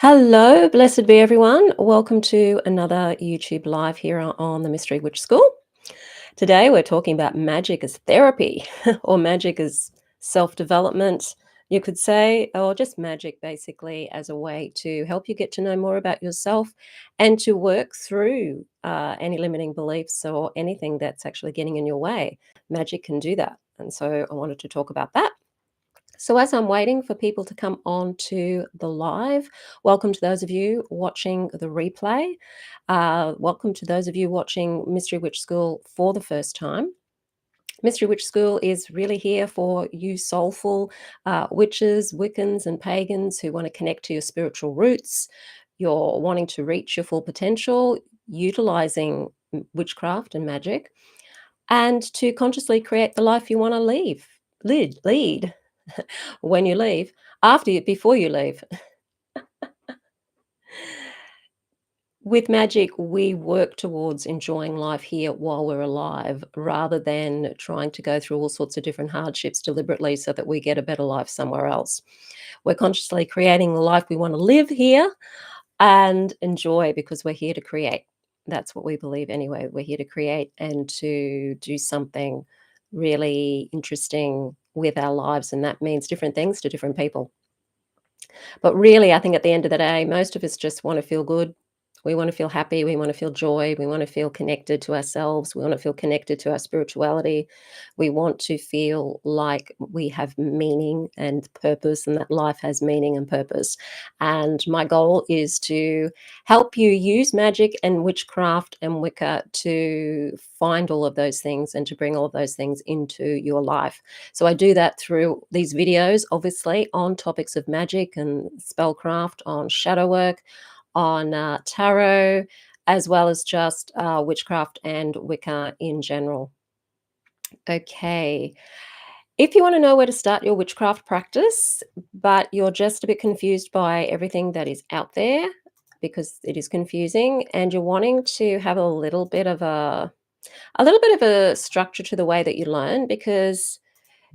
Hello, blessed be everyone. Welcome to another YouTube live here on the Mystery Witch School. Today we're talking about magic as therapy or magic as self-development, you could say, or just magic basically as a way to help you get to know more about yourself and to work through any limiting beliefs or anything that's actually getting in your way. Magic can do that. And so I wanted to talk about that. So as I'm waiting for people to come on to the live, welcome to those of you watching the replay. Welcome to those of you watching Mystery Witch School for the first time. Mystery Witch School is really here for you soulful witches, Wiccans and pagans who want to connect to your spiritual roots. You're wanting to reach your full potential, utilizing witchcraft and magic, and to consciously create the life you want to lead when you leave, before you leave. With magic, we work towards enjoying life here while we're alive, rather than trying to go through all sorts of different hardships deliberately so that we get a better life somewhere else. We're consciously creating the life we want to live here and enjoy because we're here to create. That's what we believe anyway. We're here to create and to do something really interesting with our lives, and that means different things to different people. But really, I think at the end of the day, most of us just want to feel good. We want to feel happy. We want to feel joy. We want to feel connected to ourselves. We want to feel connected to our spirituality. We want to feel like we have meaning and purpose, and that life has meaning and purpose. And my goal is to help you use magic and witchcraft and Wicca to find all of those things and to bring all of those things into your life. So I do that through these videos, obviously, on topics of magic and spellcraft, on shadow work, on tarot, as well as just witchcraft and Wicca in general. Okay. If you want to know where to start your witchcraft practice, but you're just a bit confused by everything that is out there, because it is confusing, and you're wanting to have a little bit of a structure to the way that you learn, because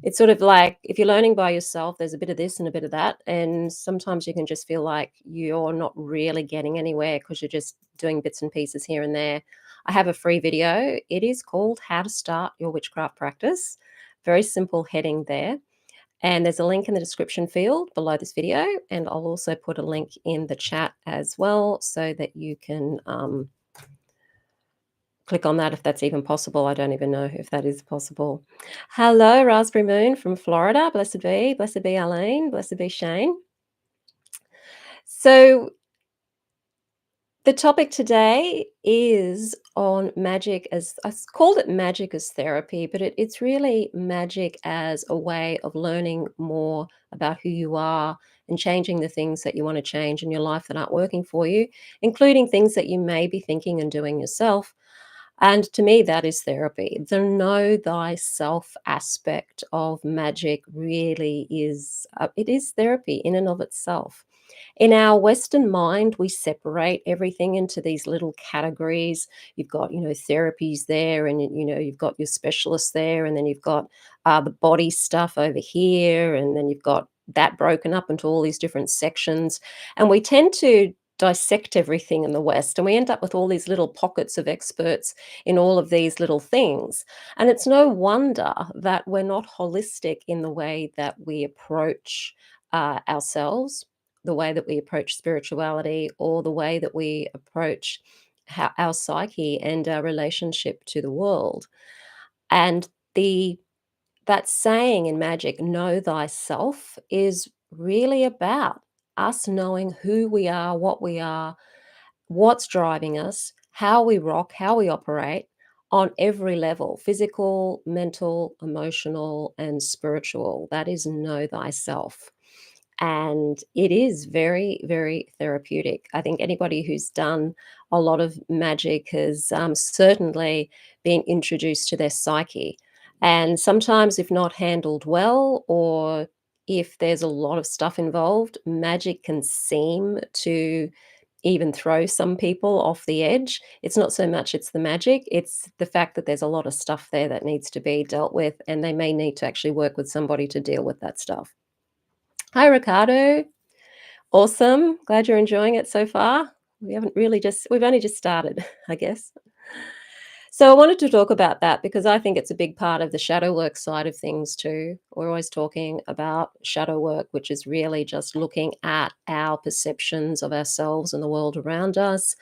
it's sort of like if you're learning by yourself, there's a bit of this and a bit of that. And sometimes you can just feel like you're not really getting anywhere because you're just doing bits and pieces here and there. I have a free video. It is called How to Start Your Witchcraft Practice. Very simple heading there. And there's a link in the description field below this video. And I'll also put a link in the chat as well so that you can click on that if that's even possible. I don't even know if that is possible. Hello, Raspberry Moon from Florida. Blessed be Elaine, blessed be Shane. So the topic today is on magic as I called it magic as therapy, but it's really magic as a way of learning more about who you are and changing the things that you want to change in your life that aren't working for you, including things that you may be thinking and doing yourself. And to me, that is therapy. The know thyself aspect of magic really is, it is therapy in and of itself. In our Western mind, we separate everything into these little categories. You've got, therapies there, and, you've got your specialists there, and then you've got the body stuff over here, and then you've got that broken up into all these different sections. And we tend to dissect everything in the West, and we end up with all these little pockets of experts in all of these little things. And it's no wonder that we're not holistic in the way that we approach ourselves, the way that we approach spirituality, or the way that we approach our psyche and our relationship to the world. And the that saying in magic, know thyself, is really about us knowing who we are, what's driving us, how we rock, how we operate on every level: physical, mental, emotional, and spiritual. That is know thyself. And it is very, very therapeutic. I think anybody who's done a lot of magic has certainly been introduced to their psyche. And sometimes, if not handled well, or if there's a lot of stuff involved, magic can seem to even throw some people off the edge. It's not so much it's the magic, it's the fact that there's a lot of stuff there that needs to be dealt with, and they may need to actually work with somebody to deal with that stuff. Hi, Ricardo. Awesome. Glad you're enjoying it so far. We've only just started, I guess. So I wanted to talk about that because I think it's a big part of the shadow work side of things too. We're always talking about shadow work, which is really just looking at our perceptions of ourselves and the world around us,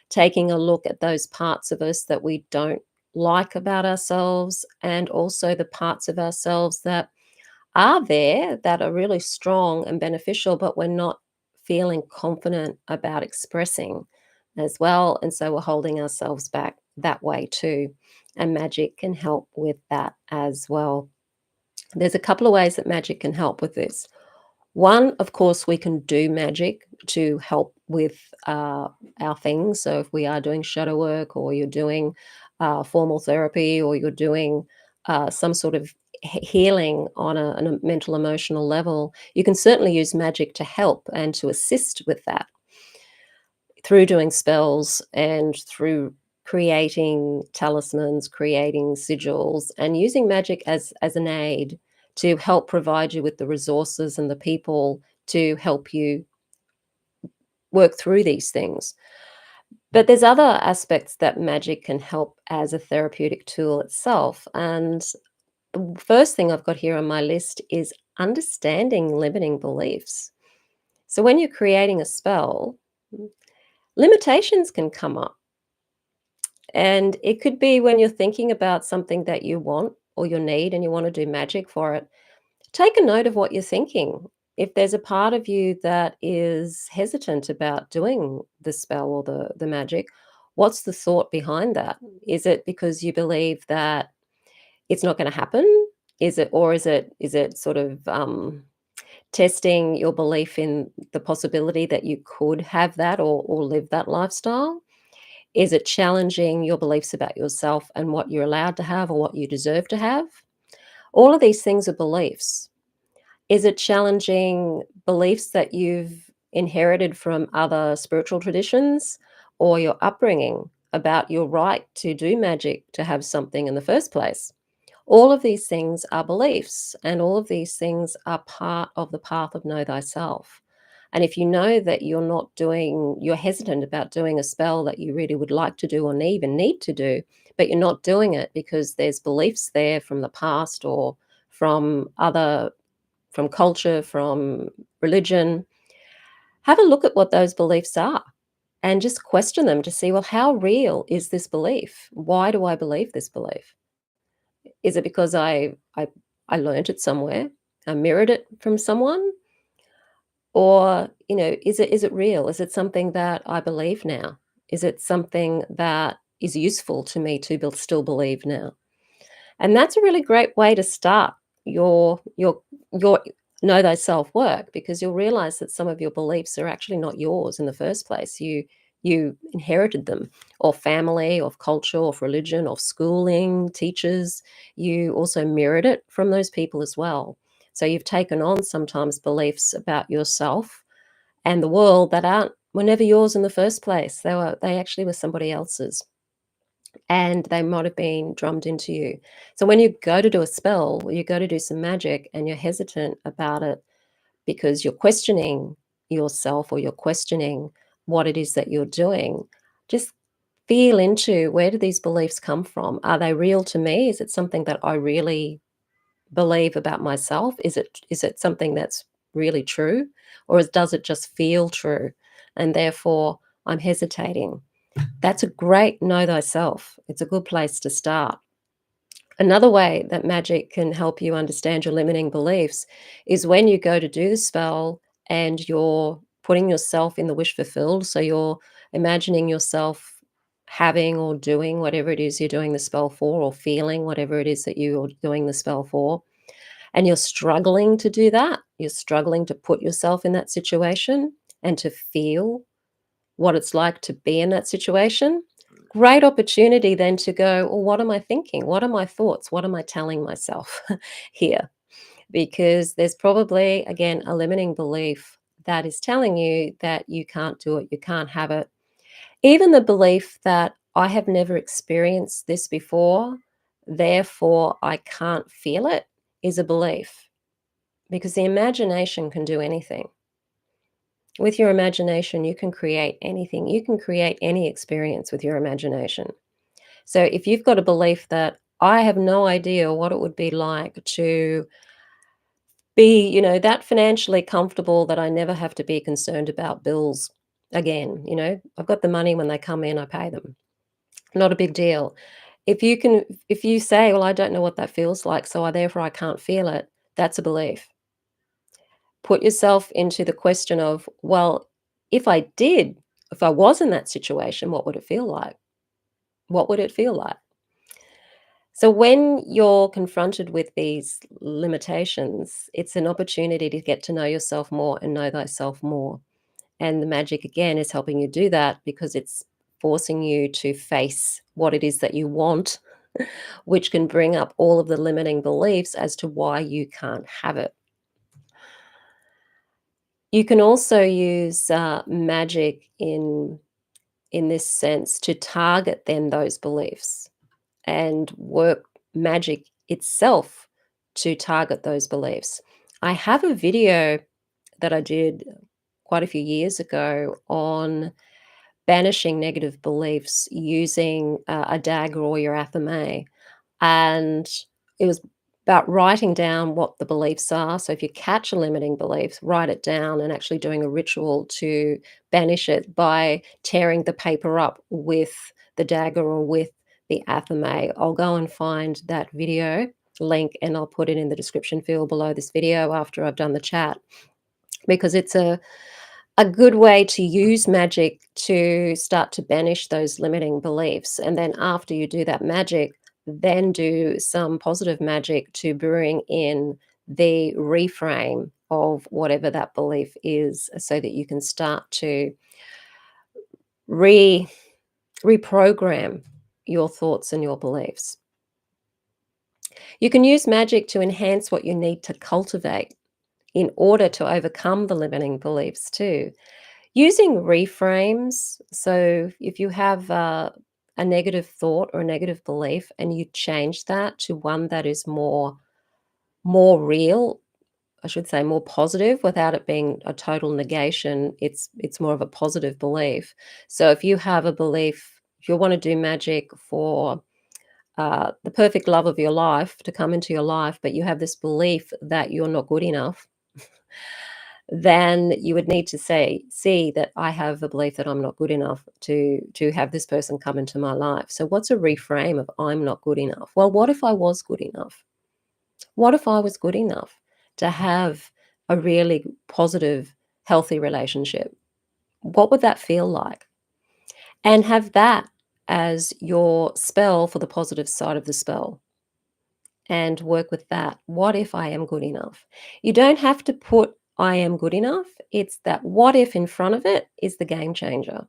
taking a look at those parts of us that we don't like about ourselves, and also the parts of ourselves that are there that are really strong and beneficial, but we're not feeling confident about expressing as well. And so we're holding ourselves back that way too. And magic can help with that as well. There's a couple of ways that magic can help with this. One, of course, we can do magic to help with our things. So if we are doing shadow work, or you're doing formal therapy, or you're doing some sort of healing on a mental emotional level, you can certainly use magic to help and to assist with that through doing spells and through creating talismans, creating sigils, and using magic as an aid to help provide you with the resources and the people to help you work through these things. But there's other aspects that magic can help as a therapeutic tool itself. And the first thing I've got here on my list is understanding limiting beliefs. So when you're creating a spell, limitations can come up. And it could be when you're thinking about something that you want or you need and you want to do magic for it. Take a note of what you're thinking. If there's a part of you that is hesitant about doing the spell or the magic, what's the thought behind that? Is it because you believe that it's not going to happen? Is it sort of testing your belief in the possibility that you could have that or live that lifestyle? Is it challenging your beliefs about yourself and what you're allowed to have or what you deserve to have? All of these things are beliefs. Is it challenging beliefs that you've inherited from other spiritual traditions or your upbringing about your right to do magic, to have something in the first place? All of these things are beliefs, and all of these things are part of the path of know thyself. And if you know that you're hesitant about doing a spell that you really would like to do or even need to do, but you're not doing it because there's beliefs there from the past or from from culture, from religion, have a look at what those beliefs are and just question them to see, well, how real is this belief? Why do I believe this belief? Is it because I learned it somewhere? I mirrored it from someone? Or, is it real? Is it something that I believe now? Is it something that is useful to me to still believe now? And that's a really great way to start your know thyself work, because you'll realize that some of your beliefs are actually not yours in the first place. You inherited them, or family, or culture, or religion, or schooling, teachers. You also mirrored it from those people as well. So you've taken on sometimes beliefs about yourself and the world that were never yours in the first place. They actually were somebody else's, and they might have been drummed into you. So when you go to do a spell, or you go to do some magic and you're hesitant about it because you're questioning yourself or you're questioning what it is that you're doing, just feel into, where do these beliefs come from? Are they real to me? Is it something that I really believe about myself? Is it something that's really true? Or does it just feel true? And therefore I'm hesitating. That's a great know thyself. It's a good place to start. Another way that magic can help you understand your limiting beliefs is when you go to do the spell and you're putting yourself in the wish fulfilled. So you're imagining yourself having or doing whatever it is you're doing the spell for, or feeling whatever it is that you're doing the spell for. And you're struggling to do that. You're struggling to put yourself in that situation and to feel what it's like to be in that situation. Great opportunity then to go, well, what am I thinking? What are my thoughts? What am I telling myself here? Because there's probably, again, a limiting belief that is telling you that you can't do it, you can't have it. Even the belief that I have never experienced this before, therefore I can't feel it, is a belief, because the imagination can do anything. With your imagination, you can create anything. You can create any experience with your imagination. So if you've got a belief that I have no idea what it would be like to be, that financially comfortable that I never have to be concerned about bills again, I've got the money when they come in, I pay them. Not a big deal. If you say, "Well, I don't know what that feels like, so therefore I can't feel it," that's a belief. Put yourself into the question of, "Well, if I did, if I was in that situation, what would it feel like? What would it feel like?" So when you're confronted with these limitations, it's an opportunity to get to know yourself more and know thyself more. And the magic again is helping you do that because it's forcing you to face what it is that you want, which can bring up all of the limiting beliefs as to why you can't have it. You can also use magic in this sense to target then those beliefs and work magic itself to target those beliefs. I have a video that I did quite a few years ago on banishing negative beliefs using a dagger or your athame. And it was about writing down what the beliefs are. So if you catch a limiting belief, write it down and actually doing a ritual to banish it by tearing the paper up with the dagger or with the athame. I'll go and find that video link and I'll put it in the description field below this video after I've done the chat because it's a good way to use magic to start to banish those limiting beliefs. And then after you do that magic, then do some positive magic to bring in the reframe of whatever that belief is so that you can start to re reprogram your thoughts and your beliefs. You can use magic to enhance what you need to cultivate in order to overcome the limiting beliefs too. Using reframes, so if you have a negative thought or a negative belief and you change that to one that is more real, I should say more positive without it being a total negation, it's more of a positive belief. So if you have a belief, if you want to do magic for the perfect love of your life to come into your life, but you have this belief that you're not good enough, then you would need to see that I have a belief that I'm not good enough to have this person come into my life. So what's a reframe of I'm not good enough? Well, what if I was good enough? What if I was good enough to have a really positive, healthy relationship? What would that feel like? And have that as your spell for the positive side of the spell and work with that. What if I am good enough? You don't have to put I am good enough. It's that what if in front of it is the game changer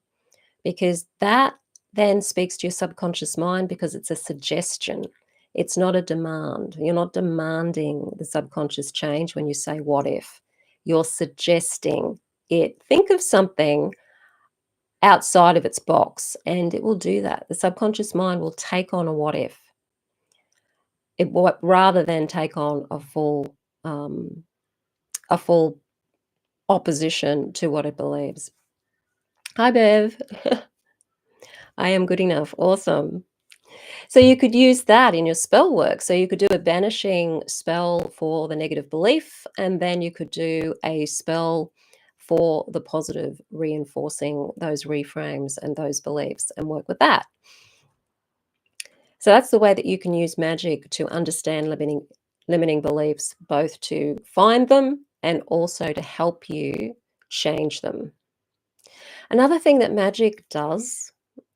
because that then speaks to your subconscious mind because it's a suggestion. It's not a demand. You're not demanding the subconscious change when you say what if. You're suggesting it. Think of something outside of its box and it will do that. The subconscious mind will take on a what if. It will rather than take on um, a full opposition to what it believes. Hi, Bev. I am good enough. Awesome. So you could use that in your spell work. So you could do a banishing spell for the negative belief, and then you could do a spell for the positive, reinforcing those reframes and those beliefs and work with that. So that's the way that you can use magic to understand limiting beliefs, both to find them and also to help you change them. Another thing that magic does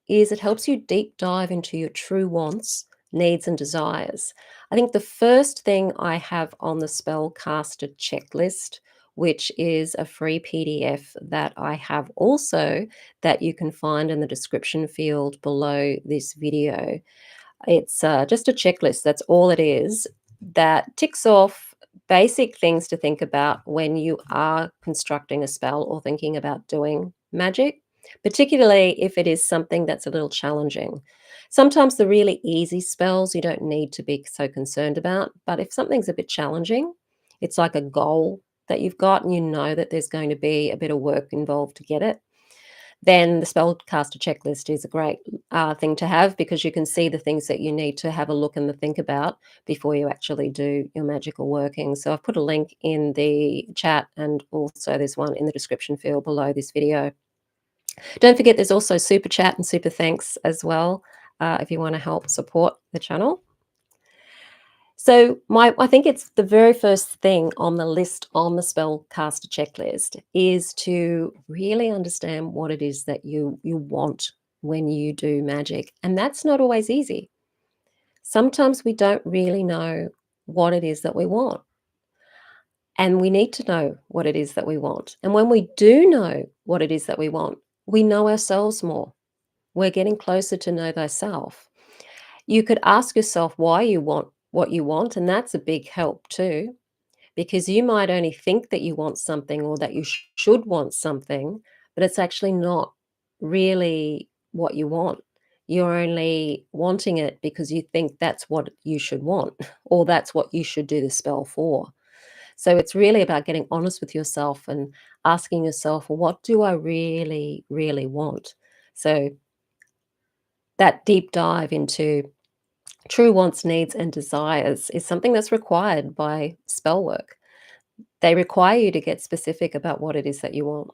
is it helps you deep dive into your true wants, needs, and desires. I think the first thing I have on the spellcaster checklist, which is a free PDF that I have also that you can find in the description field below this video. It's just a checklist, that's all it is, that ticks off basic things to think about when you are constructing a spell or thinking about doing magic, particularly if it is something that's a little challenging. Sometimes the really easy spells you don't need to be so concerned about, but if something's a bit challenging, it's like a goal that you've got and you know that there's going to be a bit of work involved to get it, then the spellcaster checklist is a great thing to have, because you can see the things that you need to have a look and to think about before you actually do your magical working. So I've put a link in the chat, and also there's one in the description field below this video. Don't forget, there's also super chat and super thanks as well, if you want to help support the channel. So I think it's the very first thing on the list on the spellcaster checklist is to really understand what it is that you want when you do magic. And that's not always easy. Sometimes we don't really know what it is that we want. And we need to know what it is that we want. And when we do know what it is that we know ourselves more. We're getting closer to know thyself. You could ask yourself why you want what you want, and that's a big help too, because you might only think that you want something, or that you should want something, but it's actually not really what you want. You're only wanting it because you think that's what you should want, or that's what you should do the spell for. So it's really about getting honest with yourself and asking yourself, well, what do I really, really want? So that deep dive into true wants, needs, and desires is something that's required by spell work. They require you to get specific about what it is that you want.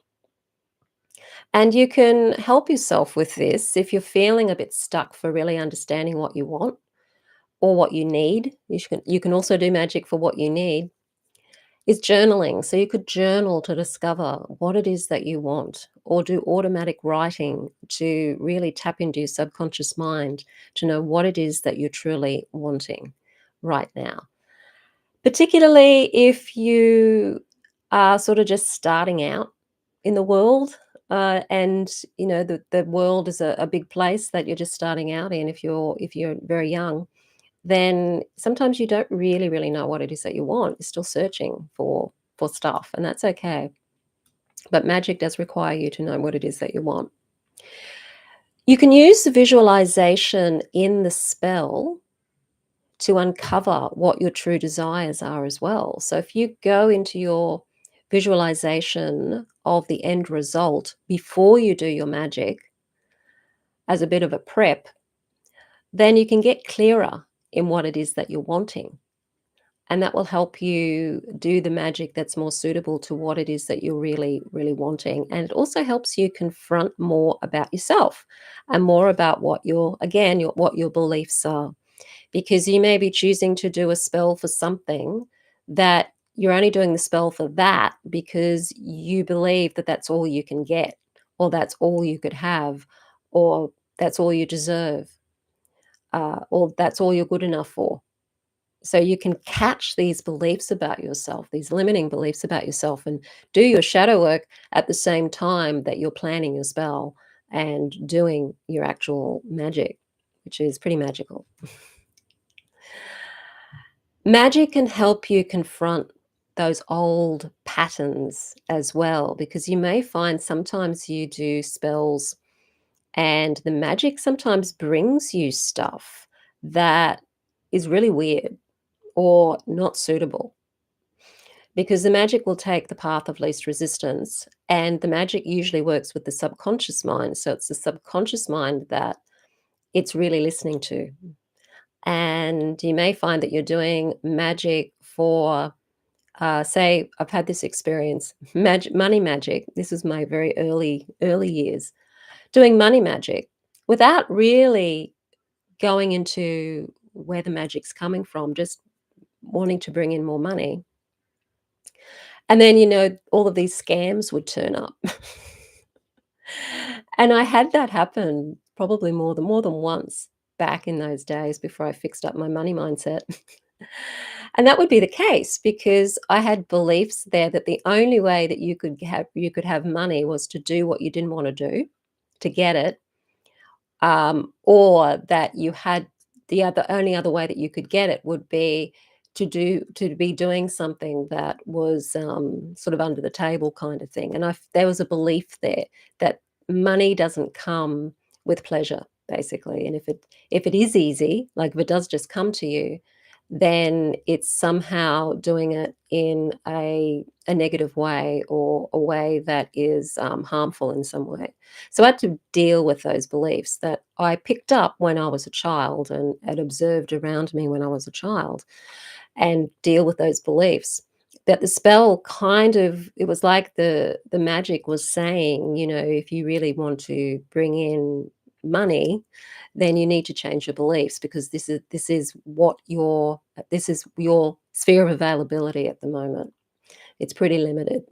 And you can help yourself with this if you're feeling a bit stuck for really understanding what you want or what you need. You can also do magic for what you need. Is journaling. So you could journal to discover what it is that you want, or do automatic writing to really tap into your subconscious mind to know what it is that you're truly wanting right now. Particularly if you are sort of just starting out in the world, and the world is a big place that you're just starting out in. If you're very young, then sometimes you don't really know what it is that you want. You're still searching for stuff, and that's okay. But magic does require you to know what it is that you want. You can use the visualization in the spell to uncover what your true desires are as well. So if you go into your visualization of the end result before you do your magic as a bit of a prep, then you can get clearer in what it is that you're wanting. And that will help you do the magic that's more suitable to what it is that you're really, really wanting. And it also helps you confront more about yourself and more about what what your beliefs are. Because you may be choosing to do a spell for something that you're only doing the spell for that because you believe that that's all you can get, or that's all you could have, or that's all you deserve, or that's all you're good enough for. So you can catch these beliefs about yourself, these limiting beliefs about yourself, and do your shadow work at the same time that you're planning your spell and doing your actual magic, which is pretty magical. Magic can help you confront those old patterns as well, because you may find sometimes you do spells and the magic sometimes brings you stuff that is really weird or not suitable, because the magic will take the path of least resistance, and the magic usually works with the subconscious mind. So it's the subconscious mind that it's really listening to. And you may find that you're doing magic for, say, I've had this experience, money magic. This is my very early years doing money magic without really going into where the magic's coming from, just wanting to bring in more money. And then, all of these scams would turn up. And I had that happen probably more than once back in those days before I fixed up my money mindset. And that would be the case because I had beliefs there that the only way that you could have money was to do what you didn't want to do to get it, or that you had the only other way that you could get it would be to be doing something that was sort of under the table kind of thing. And there was a belief there that money doesn't come with pleasure, basically. And if it is easy, like if it does just come to you, then it's somehow doing it in a negative way, or a way that is harmful in some way. So I had to deal with those beliefs that I picked up when I was a child, and observed around me when I was a child, and deal with those beliefs. That the spell kind of, it was like the magic was saying, if you really want to bring in money, then you need to change your beliefs, because this is your sphere of availability at the moment. It's pretty limited.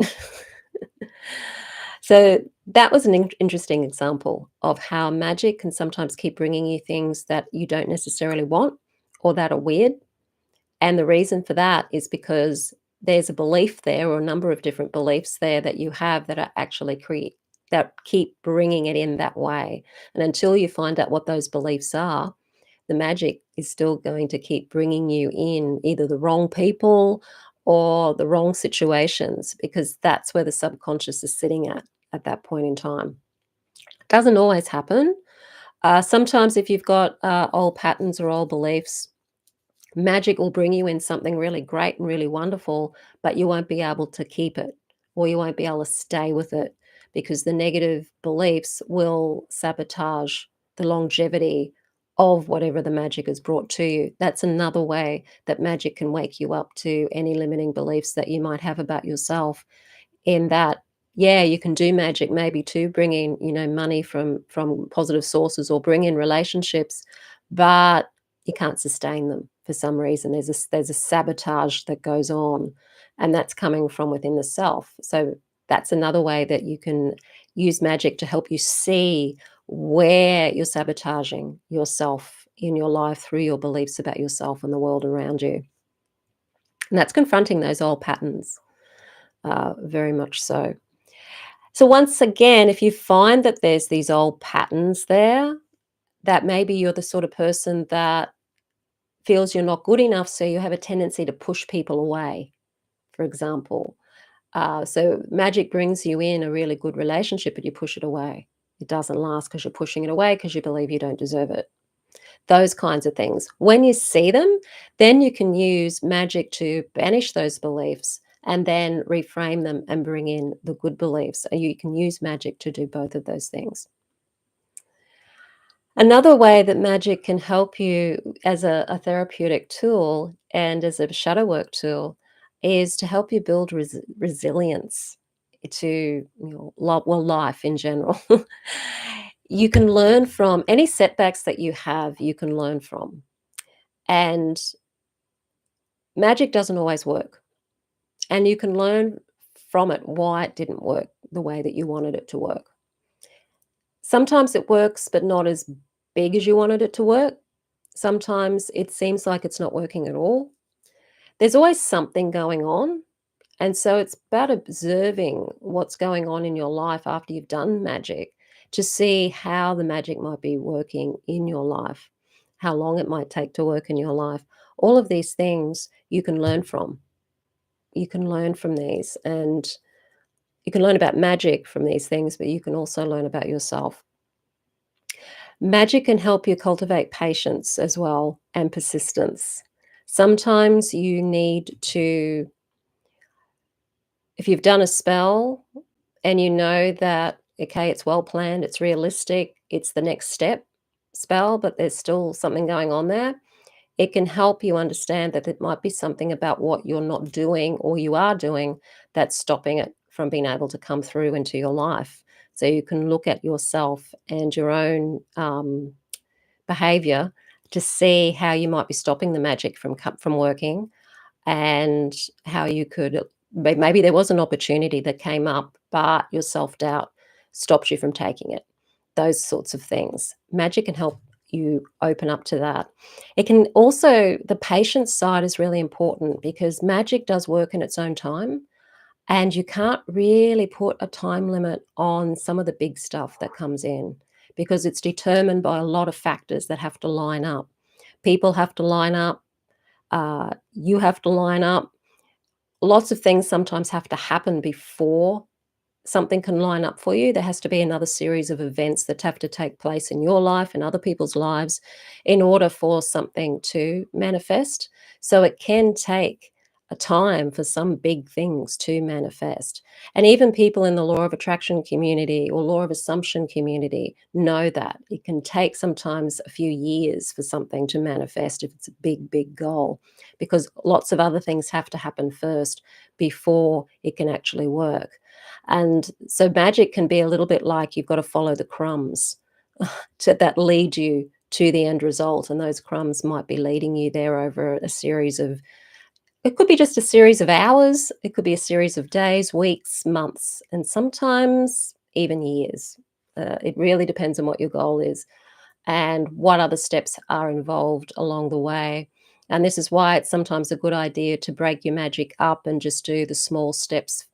So that was an interesting example of how magic can sometimes keep bringing you things that you don't necessarily want, or that are weird. And the reason for that is because there's a belief there, or a number of different beliefs there that you have, that are actually that keep bringing it in that way. And until you find out what those beliefs are, the magic is still going to keep bringing you in either the wrong people or the wrong situations, because that's where the subconscious is sitting at that point in time. Doesn't always happen. Sometimes if you've got old patterns or old beliefs, magic will bring you in something really great and really wonderful, but you won't be able to keep it, or you won't be able to stay with it, because the negative beliefs will sabotage the longevity of whatever the magic has brought to you. That's another way that magic can wake you up to any limiting beliefs that you might have about yourself, in that, yeah, you can do magic maybe to bring in, money from positive sources, or bring in relationships, but you can't sustain them for some reason. There's a sabotage that goes on, and that's coming from within the self. So that's another way that you can use magic to help you see where you're sabotaging yourself in your life through your beliefs about yourself and the world around you. And that's confronting those old patterns, very much so. So once again, if you find that there's these old patterns there, that maybe you're the sort of person that feels you're not good enough, so you have a tendency to push people away, for example. So magic brings you in a really good relationship, but you push it away. It doesn't last because you're pushing it away, because you believe you don't deserve it. Those kinds of things. When you see them, then you can use magic to banish those beliefs, and then reframe them and bring in the good beliefs. You can use magic to do both of those things. Another way that magic can help you as a therapeutic tool, and as a shadow work tool, is to help you build resilience to, life in general. You can learn from any setbacks that you have, you can learn from. And magic doesn't always work. And you can learn from it why it didn't work the way that you wanted it to work. Sometimes it works, but not as big as you wanted it to work. Sometimes it seems like it's not working at all. There's always something going on. And so it's about observing what's going on in your life after you've done magic, to see how the magic might be working in your life, how long it might take to work in your life. All of these things you can learn from. You can learn from these, and you can learn about magic from these things, but you can also learn about yourself. Magic can help you cultivate patience as well, and persistence. Sometimes you need to, if you've done a spell and you know that, okay, it's well planned, it's realistic, it's the next step spell, but there's still something going on there, it can help you understand that it might be something about what you're not doing, or you are doing, that's stopping it from being able to come through into your life. So you can look at yourself and your own behavior, to see how you might be stopping the magic from working, and how you could, maybe there was an opportunity that came up, but your self-doubt stopped you from taking it. Those sorts of things. Magic can help you open up to that. It can also, the patience side is really important, because magic does work in its own time, and you can't really put a time limit on some of the big stuff that comes in, because it's determined by a lot of factors that have to line up. People have to line up, you have to line up. Lots of things sometimes have to happen before something can line up for you. There has to be another series of events that have to take place in your life and other people's lives in order for something to manifest. So it can take a time for some big things to manifest. And even people in the law of attraction community or law of assumption community know that it can take sometimes a few years for something to manifest if it's a big, big goal, because lots of other things have to happen first before it can actually work. And so magic can be a little bit like you've got to follow the crumbs that lead you to the end result. And those crumbs might be leading you there over a series of, it could be just a series of hours, it could be a series of days, weeks, months, and sometimes even years. It really depends on what your goal is and what other steps are involved along the way. And this is why it's sometimes a good idea to break your magic up and just do the small steps.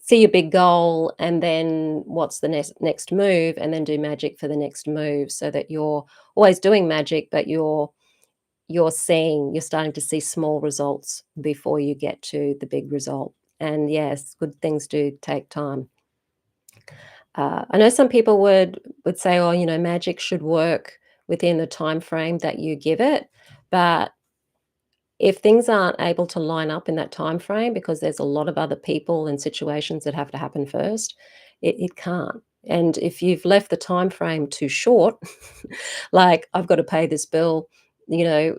See your big goal and then what's the next move, and then do magic for the next move, so that you're always doing magic, but you're starting to see small results before you get to the big result. And yes, good things do take time. I know some people would say, "Oh, magic should work within the time frame that you give it," but if things aren't able to line up in that time frame because there's a lot of other people and situations that have to happen first, it can't. And if you've left the time frame too short, like, "I've got to pay this bill, you know,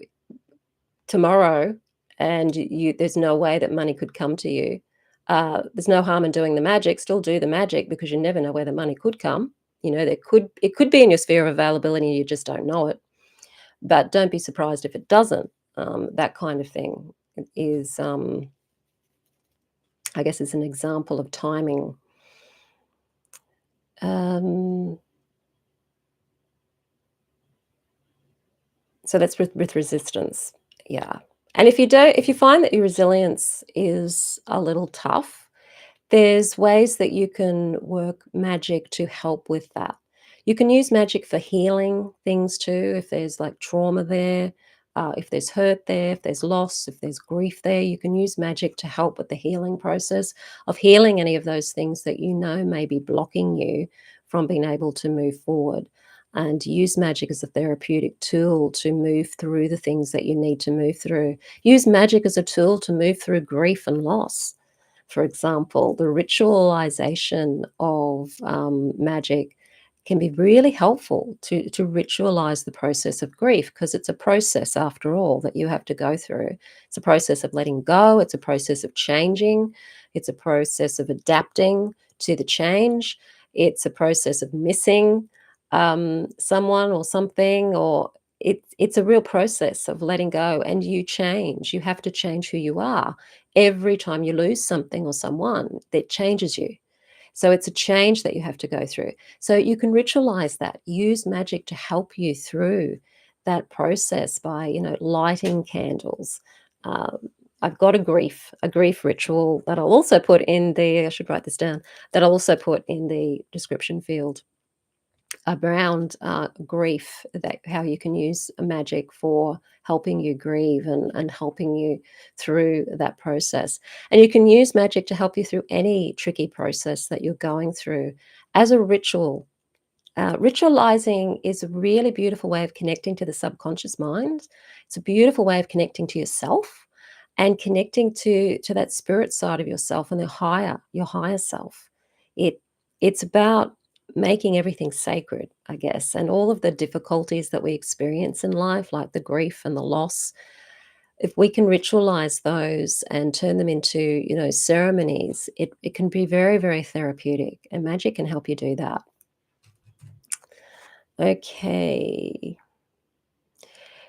tomorrow," and there's no way that money could come to you, there's no harm in doing the magic. Still do the magic because you never know where the money could come. It could be in your sphere of availability, you just don't know it. But don't be surprised if it doesn't. That kind of thing is, I guess, is an example of timing. Um, so that's with resistance. Yeah. And if you find that your resilience is a little tough, there's ways that you can work magic to help with that. You can use magic for healing things too, if there's like trauma there, if there's hurt there, if there's loss, if there's grief there, you can use magic to help with the healing process of healing any of those things that may be blocking you from being able to move forward. And use magic as a therapeutic tool to move through the things that you need to move through. Use magic as a tool to move through grief and loss. For example, the ritualization of magic can be really helpful to ritualize the process of grief, because it's a process, after all, that you have to go through. It's a process of letting go, it's a process of changing, it's a process of adapting to the change, it's a process of missing someone or something, or it's a real process of letting go, and you change. You have to change who you are every time you lose something or someone that changes you. So it's a change that you have to go through. So you can ritualize that, use magic to help you through that process by, lighting candles. I've got a grief ritual that I'll also put in I should write this down, that I'll also put in the description field around grief, that how you can use magic for helping you grieve and helping you through that process. And you can use magic to help you through any tricky process that you're going through as a ritual. Ritualizing is a really beautiful way of connecting to the subconscious mind. It's a beautiful way of connecting to yourself and connecting to that spirit side of yourself and your higher self. It it's about making everything sacred, I guess, and all of the difficulties that we experience in life, like the grief and the loss. If we can ritualize those and turn them into, ceremonies, it can be very, very therapeutic, and magic can help you do that. Okay.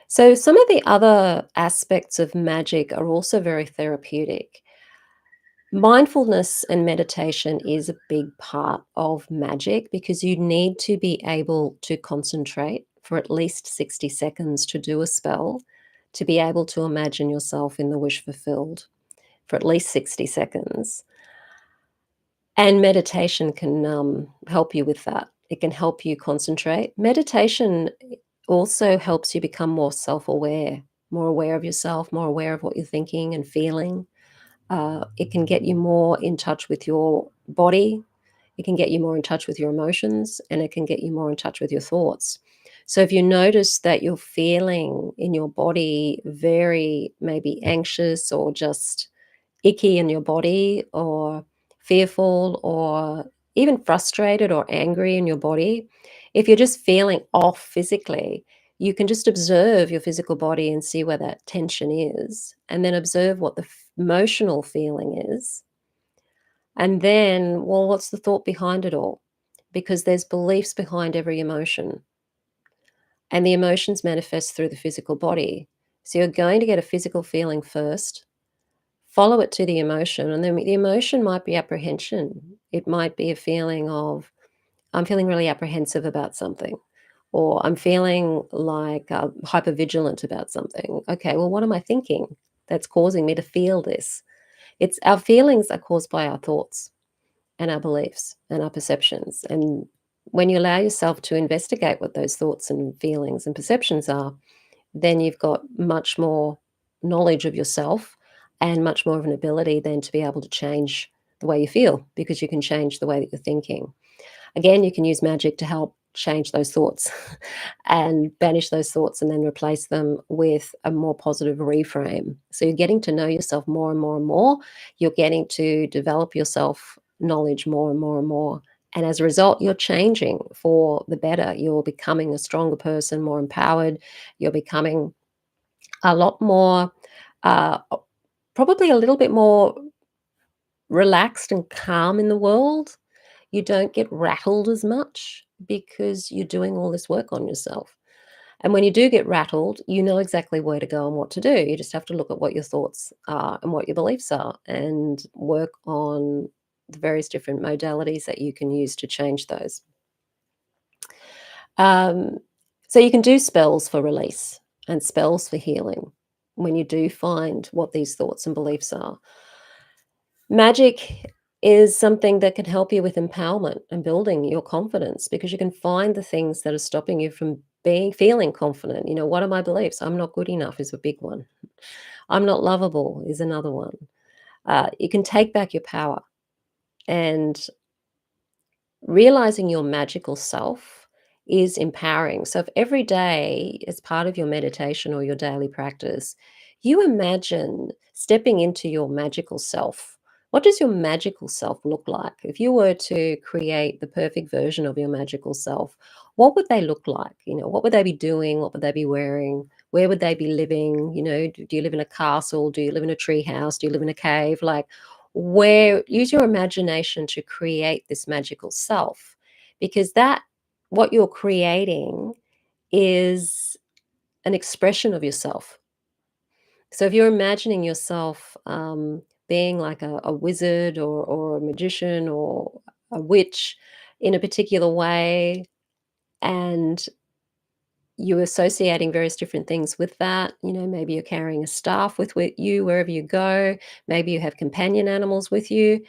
So some of the other aspects of magic are also very therapeutic. Mindfulness and meditation is a big part of magic, because you need to be able to concentrate for at least 60 seconds to do a spell, to be able to imagine yourself in the wish fulfilled for at least 60 seconds. And meditation can help you with that. It can help you concentrate. Meditation also helps you become more self aware, more aware of yourself, more aware of what you're thinking and feeling. It can get you more in touch with your body. It can get you more in touch with your emotions, and it can get you more in touch with your thoughts. So if you notice that you're feeling in your body very maybe anxious or just icky in your body or fearful or even frustrated or angry in your body, if you're just feeling off physically, you can just observe your physical body and see where that tension is, and then observe what the emotional feeling is. And then, well, what's the thought behind it all? Because there's beliefs behind every emotion, and the emotions manifest through the physical body. So you're going to get a physical feeling first, follow it to the emotion, and then the emotion might be apprehension. It might be a feeling of, I'm feeling really apprehensive about something, or I'm feeling like hypervigilant about something. Okay, well, what am I thinking that's causing me to feel this? It's our feelings are caused by our thoughts and our beliefs and our perceptions. And when you allow yourself to investigate what those thoughts and feelings and perceptions are, then you've got much more knowledge of yourself and much more of an ability then to be able to change the way you feel, because you can change the way that you're thinking. Again, you can use magic to help change those thoughts and banish those thoughts and then replace them with a more positive reframe. So you're getting to know yourself more and more and more. You're getting to develop your self knowledge more and more and more. And as a result, you're changing for the better. You're becoming a stronger person, more empowered. You're becoming a lot more, uh, probably a little bit more relaxed and calm in the world. You don't get rattled as much because you're doing all this work on yourself. And when you do get rattled, you know exactly where to go and what to do. You just have to look at what your thoughts are and what your beliefs are and work on the various different modalities that you can use to change those. Um, so you can do spells for release and spells for healing when you do find what these thoughts and beliefs are. Magic is something that can help you with empowerment and building your confidence, because you can find the things that are stopping you from being feeling confident. What are my beliefs? I'm not good enough is a big one. I'm not lovable is another one. You can take back your power, and realizing your magical self is empowering. So, if every day, as part of your meditation or your daily practice, you imagine stepping into your magical self, what does your magical self look like? If you were to create the perfect version of your magical self, what would they look like? What would they be doing? What would they be wearing? Where would they be living? Do you live in a castle? Do you live in a tree house? Do you live in a cave? Like, where use your imagination to create this magical self, because that what you're creating is an expression of yourself. So if you're imagining yourself being like a wizard or a magician or a witch in a particular way, and you're associating various different things with that. Maybe you're carrying a staff with you wherever you go. Maybe you have companion animals with you.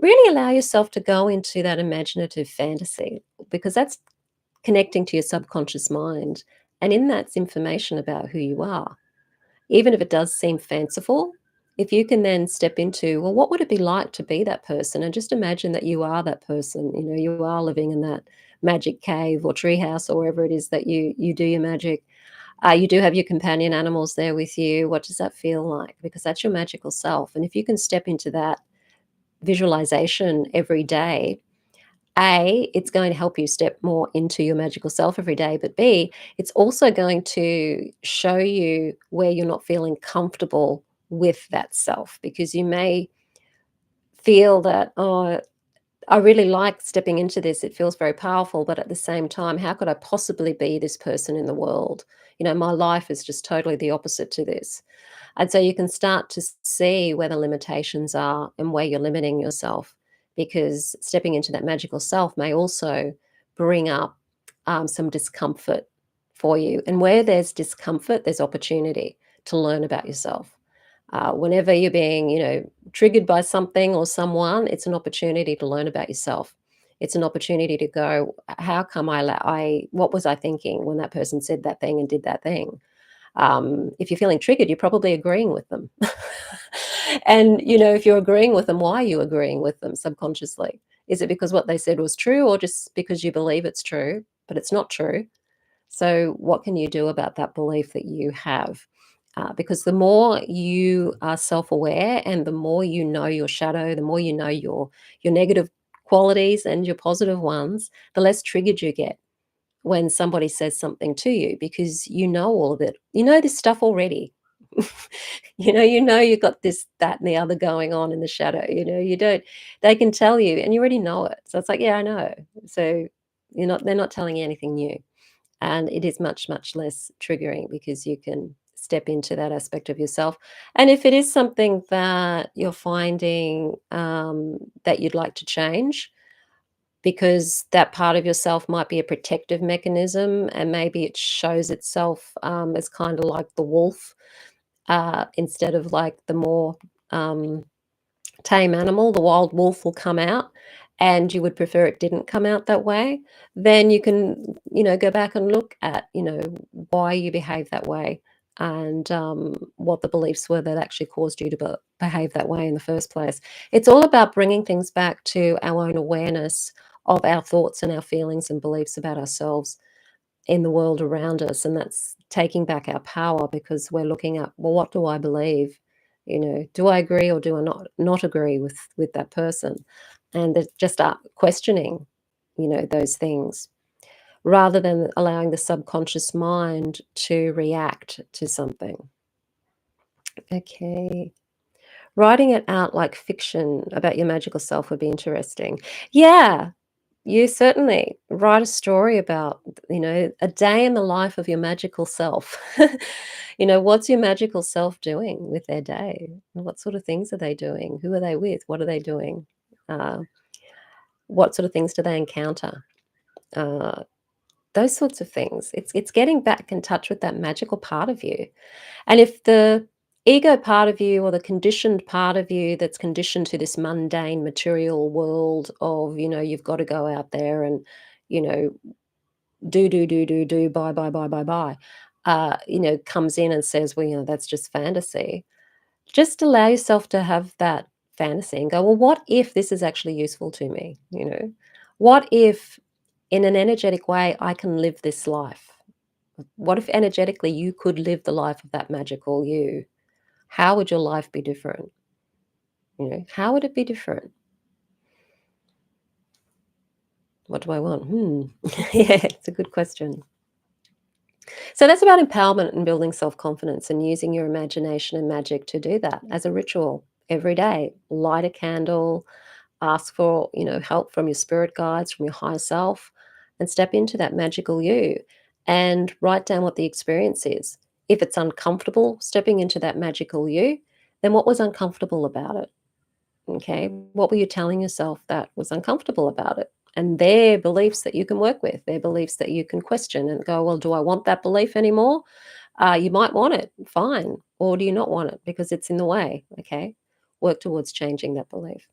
Really allow yourself to go into that imaginative fantasy, because that's connecting to your subconscious mind. And in that's information about who you are. Even if it does seem fanciful, if you can then step into, well, what would it be like to be that person? And just imagine that you are that person. You are living in that magic cave or treehouse or wherever it is that you do your magic. You do have your companion animals there with you. What does that feel like? Because that's your magical self. And if you can step into that visualization every day, it's going to help you step more into your magical self every day, but B, it's also going to show you where you're not feeling comfortable with that self, because you may feel that, oh, I really like stepping into this. It feels very powerful, but at the same time, how could I possibly be this person in the world? My life is just totally the opposite to this. And so you can start to see where the limitations are and where you're limiting yourself, because stepping into that magical self may also bring up some discomfort for you. And where there's discomfort, there's opportunity to learn about yourself. Whenever you're being, triggered by something or someone, it's an opportunity to learn about yourself. It's an opportunity to go, how come what was I thinking when that person said that thing and did that thing? If you're feeling triggered, you're probably agreeing with them. And, if you're agreeing with them, why are you agreeing with them subconsciously? Is it because what they said was true, or just because you believe it's true, but it's not true? So, what can you do about that belief that you have? Because the more you are self-aware and the more you know your shadow, the more you know your negative qualities and your positive ones, the less triggered you get when somebody says something to you because you know all of it. You know this stuff already. You know you've got this, that, and the other going on in the shadow. You don't, they can tell you and you already know it. So it's like, yeah, I know. So they're not telling you anything new. And it is much, much less triggering because you can step into that aspect of yourself. And if it is something that you're finding that you'd like to change, because that part of yourself might be a protective mechanism and maybe it shows itself as kind of like the wolf instead of like the more um, tame animal, the wild wolf will come out, and you would prefer it didn't come out that way, then you can, go back and look at, why you behave that way and what the beliefs were that actually caused you to behave that way in the first place. It's all about bringing things back to our own awareness of our thoughts and our feelings and beliefs about ourselves in the world around us, and that's taking back our power because we're looking at, well, what do I believe? Do I agree or do I not agree with that person? And they just start questioning, those things rather than allowing the subconscious mind to react to something. Okay. Writing it out like fiction about your magical self would be interesting. Yeah, you certainly write a story about, a day in the life of your magical self. What's your magical self doing with their day? What sort of things are they doing? Who are they with? What are they doing? Uh, what sort of things do they encounter? Uh, those sorts of things. It's getting back in touch with that magical part of you. And if the ego part of you or the conditioned part of you that's conditioned to this mundane material world of, you've got to go out there and, you know, do, buy, comes in and says, well, that's just fantasy. Just allow yourself to have that fantasy and go, well, what if this is actually useful to me? What if in an energetic way I can live this life? What if energetically you could live the life of that magical you? How would your life be different? How would it be different? What do I want? Yeah, it's a good question. So that's about empowerment and building self-confidence and using your imagination and magic to do that as a ritual every day. Light a candle, ask for, help from your spirit guides, from your higher self, and step into that magical you and write down what the experience is. If it's uncomfortable stepping into that magical you, then what was uncomfortable about it? Okay. What were you telling yourself that was uncomfortable about it? And their beliefs that you can work with, their beliefs that you can question and go, well, do I want that belief anymore? You might want it, fine. Or do you not want it because it's in the way? Okay. Work towards changing that belief.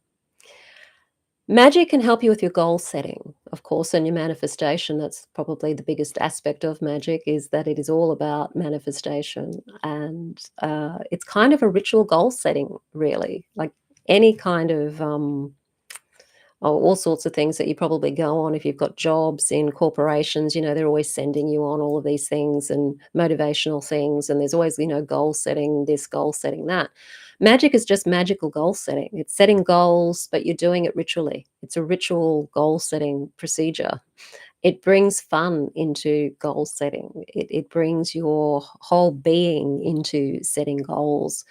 Magic can help you with your goal setting, of course, and your manifestation. That's probably the biggest aspect of magic is that it is all about manifestation. And it's kind of a ritual goal setting, really. Like any kind of all sorts of things that you probably go on if you've got jobs in corporations, they're always sending you on all of these things and motivational things, and there's always, goal setting this, goal setting that. Magic is just magical goal setting. It's setting goals, but you're doing it ritually. It's a ritual goal setting procedure. It brings fun into goal setting. It brings your whole being into setting goals.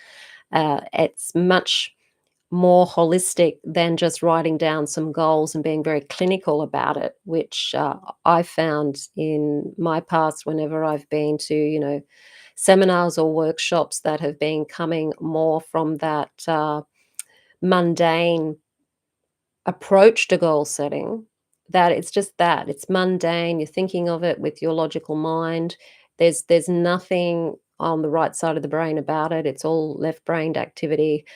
It's much more holistic than just writing down some goals and being very clinical about it, which I found in my past whenever I've been to, seminars or workshops that have been coming more from that mundane approach to goal setting, that it's just that it's mundane. You're thinking of it with your logical mind. There's nothing on the right side of the brain about it. It's all left-brained activity,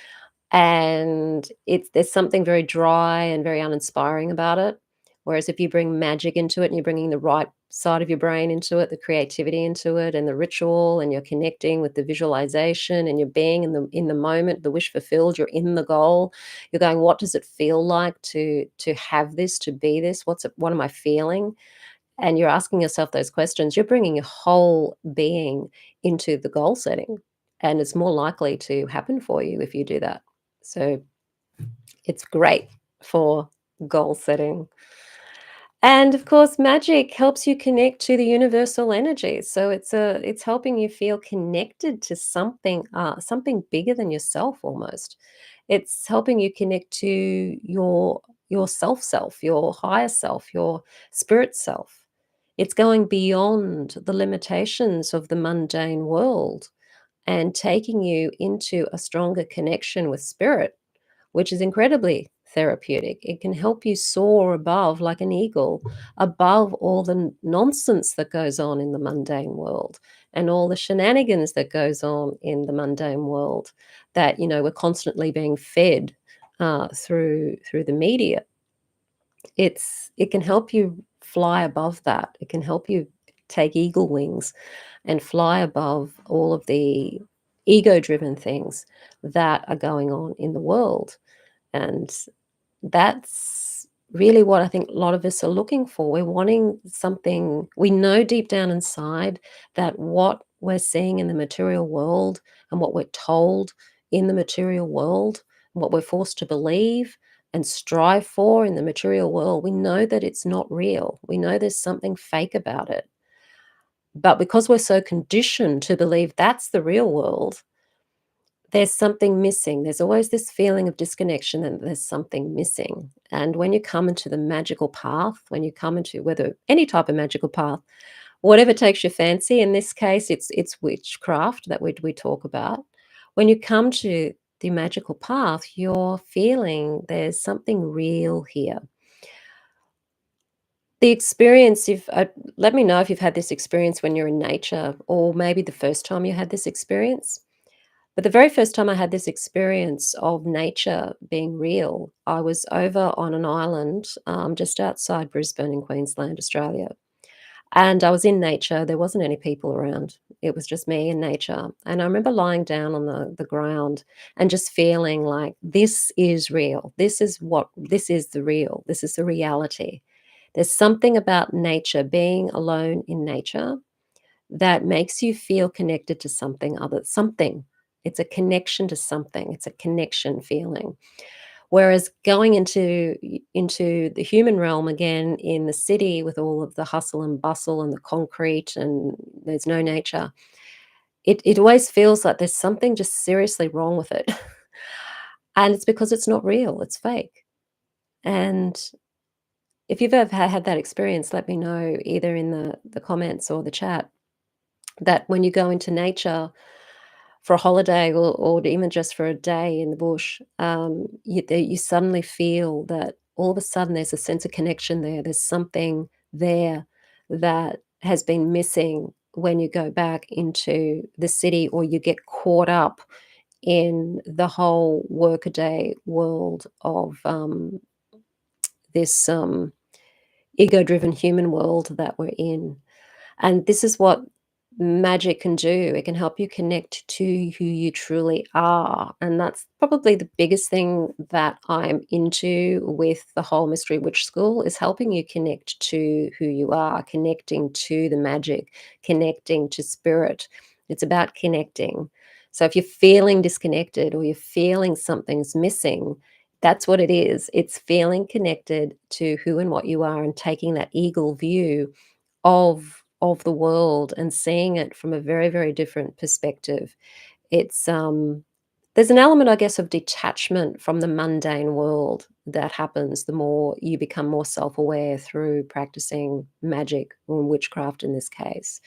and there's something very dry and very uninspiring about it. Whereas if you bring magic into it and you're bringing the right side of your brain into it, the creativity into it, and the ritual, and you're connecting with the visualization, and you're being in the moment, the wish fulfilled, you're in the goal. You're going, what does it feel like to have this, to be this? What am I feeling? and you're asking yourself those questions, you're bringing your whole being into the goal setting, and it's more likely to happen for you if you do that. So it's great for goal setting. And of course, magic helps you connect to the universal energy. So it's helping you feel connected to something, something bigger than yourself almost. It's helping you connect to your self, your higher self, your spirit self. It's going beyond the limitations of the mundane world and taking you into a stronger connection with spirit, which is incredibly therapeutic. It can help you soar above like an eagle, above all the nonsense that goes on in the mundane world and all the shenanigans that goes on in the mundane world that, we're constantly being fed through the media. It can help you fly above that. It can help you take eagle wings and fly above all of the ego-driven things that are going on in the world. And that's really what I think a lot of us are looking for. We're wanting something. We know deep down inside that what we're seeing in the material world and what we're told in the material world, and what we're forced to believe and strive for in the material world, we know that it's not real. We know there's something fake about it. But because we're so conditioned to believe that's the real world, there's something missing. There's always this feeling of disconnection and there's something missing. And when you come into the magical path, when you come into whether any type of magical path, whatever takes your fancy, in this case, it's witchcraft that we talk about. When you come to the magical path, you're feeling there's something real here. The experience, if let me know if you've had this experience when you're in nature, or maybe the first time you had this experience. But the very first time I had this experience of nature being real, I was over on an island just outside Brisbane in Queensland, Australia. And I was in nature. There wasn't any people around. It was just me and nature. And I remember lying down on the ground and just feeling like this is real. This is the real. This is the reality. There's something about nature, being alone in nature, that makes you feel connected to something. It's a connection to something. It's a connection feeling. Whereas going into the human realm again in the city with all of the hustle and bustle and the concrete and there's no nature, it always feels like there's something just seriously wrong with it. And it's because it's not real, it's fake. And if you've ever had that experience, let me know either in the comments or the chat, that when you go into nature for a holiday or even just for a day in the bush, you suddenly feel that all of a sudden there's a sense of connection there. There's something there that has been missing when you go back into the city or you get caught up in the whole workaday world of this ego-driven human world that we're in. And this is what magic can do. It can help you connect to who you truly are. And that's probably the biggest thing that I'm into with the whole Mystery Witch School is helping you connect to who you are, connecting to the magic, connecting to spirit. It's about connecting. So if you're feeling disconnected or you're feeling something's missing, that's what it is. It's feeling connected to who and what you are and taking that eagle view of the world and seeing it from a very, very different perspective. It's there's an element, I guess, of detachment from the mundane world that happens the more you become more self-aware through practicing magic or witchcraft in this case.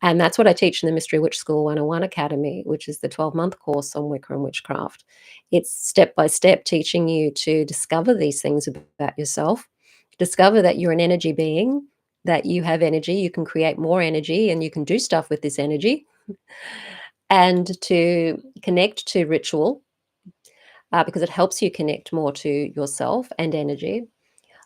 And that's what I teach in the Mystery Witch School 101 Academy, which is the 12-month course on Wicca and witchcraft. It's step by step teaching you to discover these things about yourself, discover that you're an energy being, that you have energy, you can create more energy, and you can do stuff with this energy, and to connect to ritual because it helps you connect more to yourself and energy.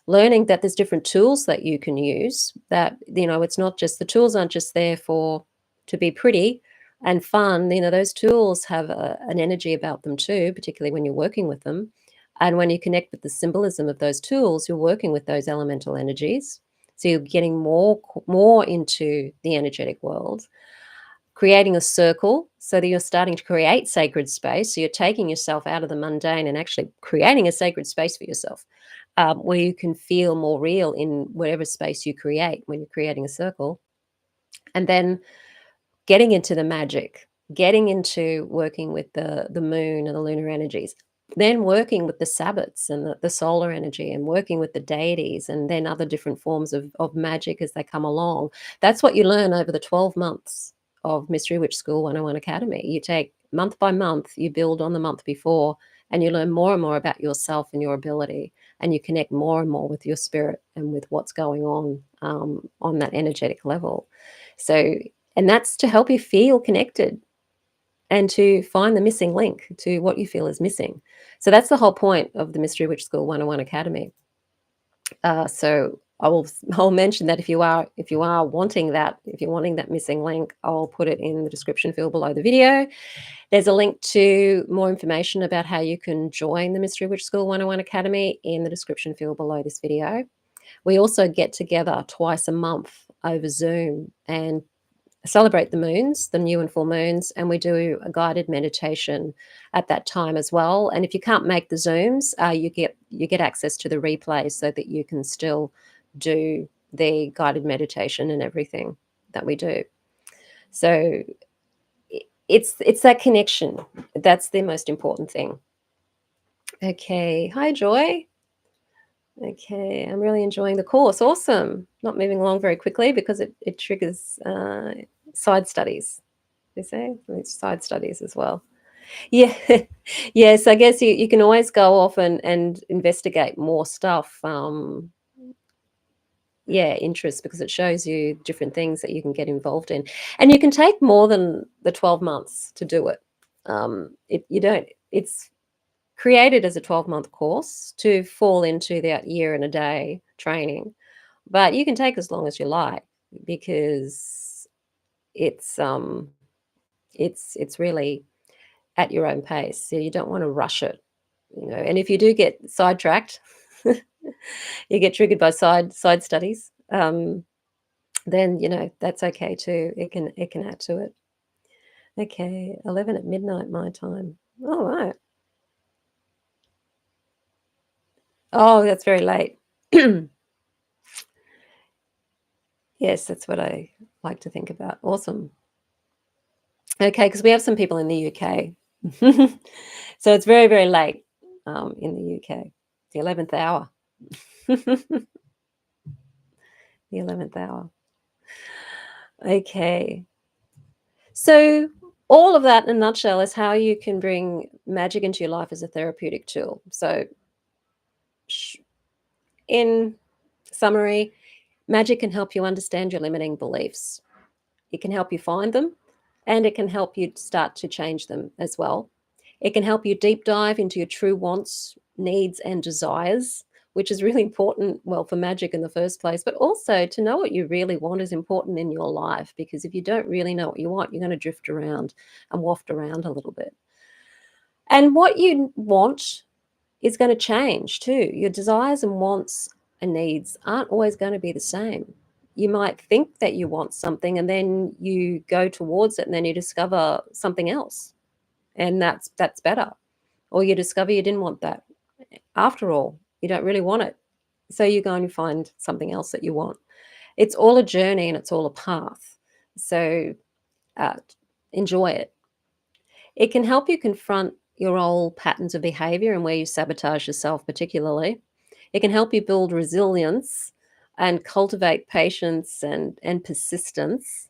Learning that there's different tools that you can use, that, it's not just the tools aren't just there for to be pretty and fun. Those tools have an energy about them too, particularly when you're working with them. And when you connect with the symbolism of those tools, you're working with those elemental energies. So you're getting more into the energetic world, creating a circle so that you're starting to create sacred space. So you're taking yourself out of the mundane and actually creating a sacred space for yourself, where you can feel more real in whatever space you create when you're creating a circle. And then getting into the magic, getting into working with the moon and the lunar energies, then working with the Sabbats and the solar energy, and working with the deities, and then other different forms of magic as they come along. That's what you learn over the 12 months of Mystery Witch School 101 Academy. You take month by month, you build on the month before, and you learn more and more about yourself and your ability, and you connect more and more with your spirit and with what's going on that energetic level. So, and that's to help you feel connected and to find the missing link to what you feel is missing. So that's the whole point of the Mystery Witch School 101 Academy. So I'll mention that if you are wanting that, if you're wanting that missing link, I'll put it in the description field below the video. There's a link to more information about how you can join the Mystery Witch School 101 Academy in the description field below this video. We also get together twice a month over Zoom and celebrate the moons, the new and full moons, and we do a guided meditation at that time as well. And if you can't make the Zooms, you get access to the replays so that you can still do the guided meditation and everything that we do. So it's that connection. That's the most important thing. Okay. Hi, Joy. Okay, I'm really enjoying the course. Awesome. Not moving along very quickly because it triggers side studies. You say it's side studies as well. Yeah. Yes, I guess you can always go off and investigate more stuff. Yeah, interest, because it shows you different things that you can get involved in. And you can take more than the 12 months to do it. You don't, it's created as a 12-month course to fall into that year and a day training, but you can take as long as you like, because it's it's really at your own pace. So you don't want to rush it, you know. And if you do get sidetracked, you get triggered by side studies, then you know that's okay too. It can add to it. Okay, 11 at midnight my time. All right. Oh, that's very late. Yes, that's what I like to think about. Awesome. Okay, because we have some people in the UK. So it's very, very late, in the UK. The 11th hour. The 11th hour. Okay. So all of that in a nutshell is how you can bring magic into your life as a therapeutic tool. So sh in summary, magic can help you understand your limiting beliefs. It can help you find them, and it can help you start to change them as well. It can help you deep dive into your true wants, needs, and desires, which is really important, well, for magic in the first place, but also to know what you really want is important in your life, because if you don't really know what you want, you're going to drift around and waft around a little bit. And what you want is going to change too. Your desires and wants and needs aren't always going to be the same. You might think that you want something and then you go towards it and then you discover something else, and that's better. Or you discover you didn't want that. After all, you don't really want it. So you go and you find something else that you want. It's all a journey and it's all a path. So uh, enjoy it. It can help you confront your old patterns of behavior and where you sabotage yourself, particularly. It can help you build resilience and cultivate patience and persistence.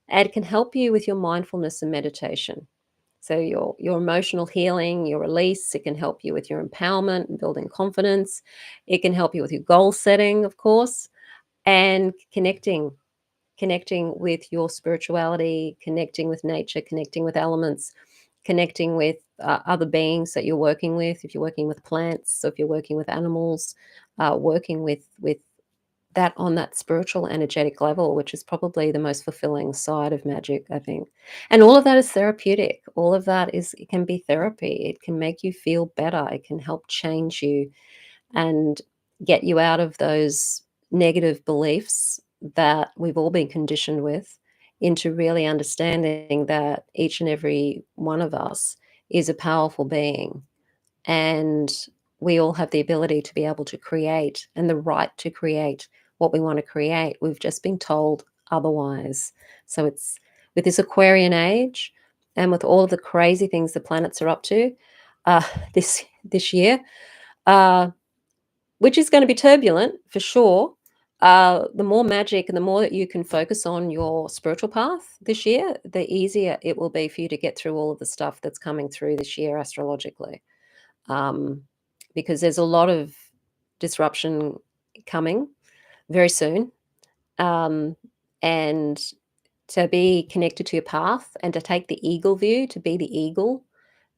And it can help you with your mindfulness and meditation. So your emotional healing, your release. It can help you with your empowerment and building confidence. It can help you with your goal setting, of course, and connecting with your spirituality, connecting with nature, connecting with elements, connecting with other beings that you're working with. If you're working with plants, so if you're working with animals, working with that on that spiritual energetic level, which is probably the most fulfilling side of magic, I think. And all of that is therapeutic. All of that is, it can be therapy. It can make you feel better. It can help change you and get you out of those negative beliefs that we've all been conditioned with into really understanding that each and every one of us is a powerful being, and we all have the ability to be able to create and the right to create what we want to create. We've just been told otherwise. So it's with this Aquarian age and with all of the crazy things the planets are up to uh, this year, uh, which is going to be turbulent for sure. The more magic and the more that you can focus on your spiritual path this year, the easier it will be for you to get through all of the stuff that's coming through this year astrologically. Um, because there's a lot of disruption coming very soon. Um, and to be connected to your path and to take the eagle view, to be the eagle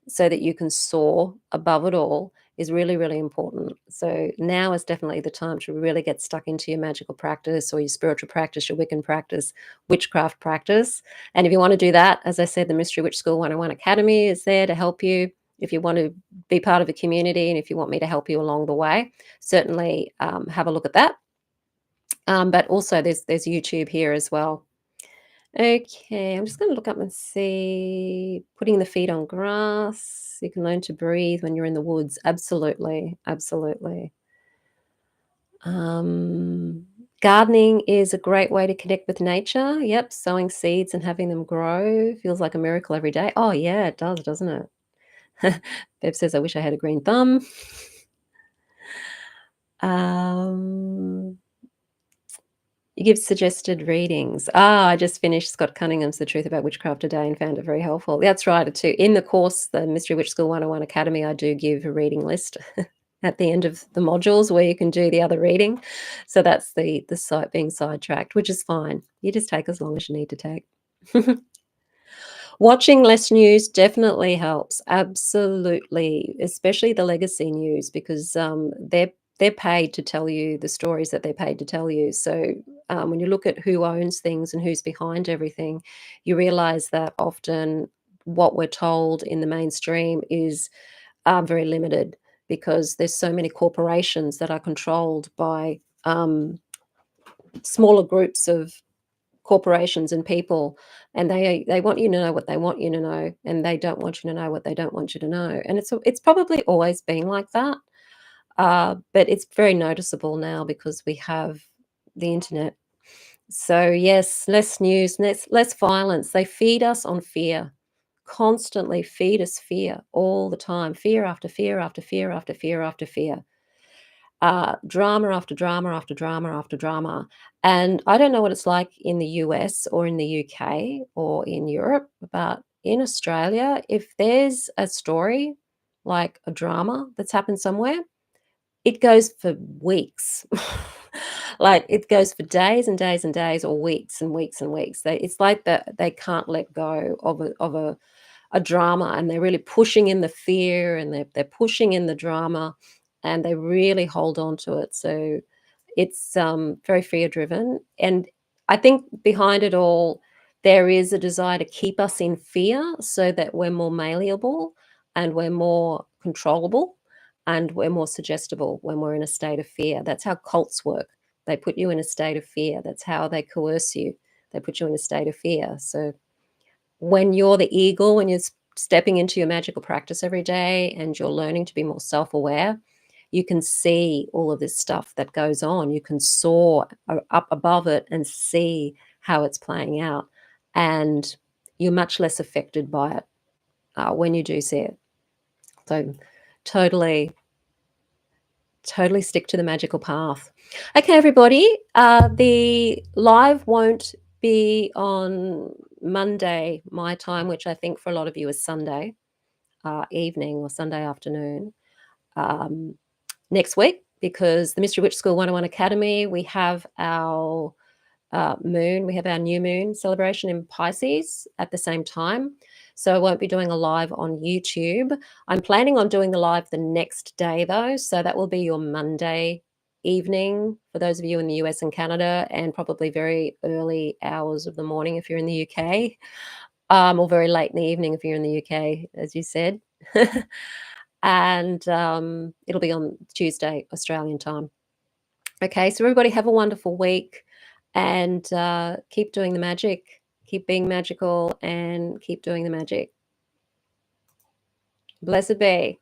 so that you can soar above it all is really, really important. So now is definitely the time to really get stuck into your magical practice or your spiritual practice, your Wiccan practice, witchcraft practice. And if you want to do that, as I said, the Mystery Witch School 101 Academy is there to help you. If you want to be part of a community and if you want me to help you along the way, certainly have a look at that. But also there's YouTube here as well. Okay, I'm just going to look up and see putting the feet on grass. You can learn to breathe when you're in the woods. Absolutely, absolutely. Um, Gardening is a great way to connect with nature. Yep, sowing seeds and having them grow feels like a miracle every day. Oh yeah, it does, doesn't it? Bev says, "I wish I had a green thumb." Um, You give suggested readings. I just finished Scott Cunningham's The Truth About Witchcraft today and found it very helpful. That's right, too. In the course, the Mystery Witch School 101 Academy, I do give a reading list at the end of the modules where you can do the other reading. So that's the site being sidetracked, which is fine. You just take as long as you need to take. Watching less news definitely helps. Absolutely, especially the legacy news because they're paid to tell you the stories that they're paid to tell you. So when you look at who owns things and who's behind everything, you realize that often what we're told in the mainstream is very limited because there's so many corporations that are controlled by smaller groups of corporations and people, and they want you to know what they want you to know, and they don't want you to know what they don't want you to know, and it's probably always been like that, but it's very noticeable now because we have the internet. So yes, less news, less violence. They feed us on fear, constantly feed us fear all the time, fear after fear after fear after fear after fear, drama after drama after drama after drama. And I don't know what it's like in the US or in the UK or in Europe, but in Australia, if there's a story like a drama that's happened somewhere, it goes for weeks. Like it goes for days and days and days or weeks and weeks and weeks. It's like that they can't let go of a drama, and they're really pushing in the fear and they're pushing in the drama and they really hold on to it. So it's very fear driven. And I think behind it all, there is a desire to keep us in fear so that we're more malleable and we're more controllable and we're more suggestible when we're in a state of fear. That's how cults work. They put you in a state of fear. That's how they coerce you. They put you in a state of fear. So when you're the eagle, when you're stepping into your magical practice every day and you're learning to be more self-aware, you can see all of this stuff that goes on. You can soar up above it and see how it's playing out. And you're much less affected by it when you do see it. So totally, totally stick to the magical path. Okay, everybody, the live won't be on Monday, my time, which I think for a lot of you is Sunday evening or Sunday afternoon. Next week, because the Mystery Witch School 101 Academy, we have our we have our new moon celebration in Pisces at the same time. So I won't be doing a live on YouTube. I'm planning on doing the live the next day though. So that will be your Monday evening for those of you in the US and Canada, and probably very early hours of the morning if you're in the UK, or very late in the evening if you're in the UK, as you said. And it'll be on Tuesday, Australian time. Okay, so everybody have a wonderful week, and keep doing the magic, keep being magical, and keep doing the magic. Blessed be.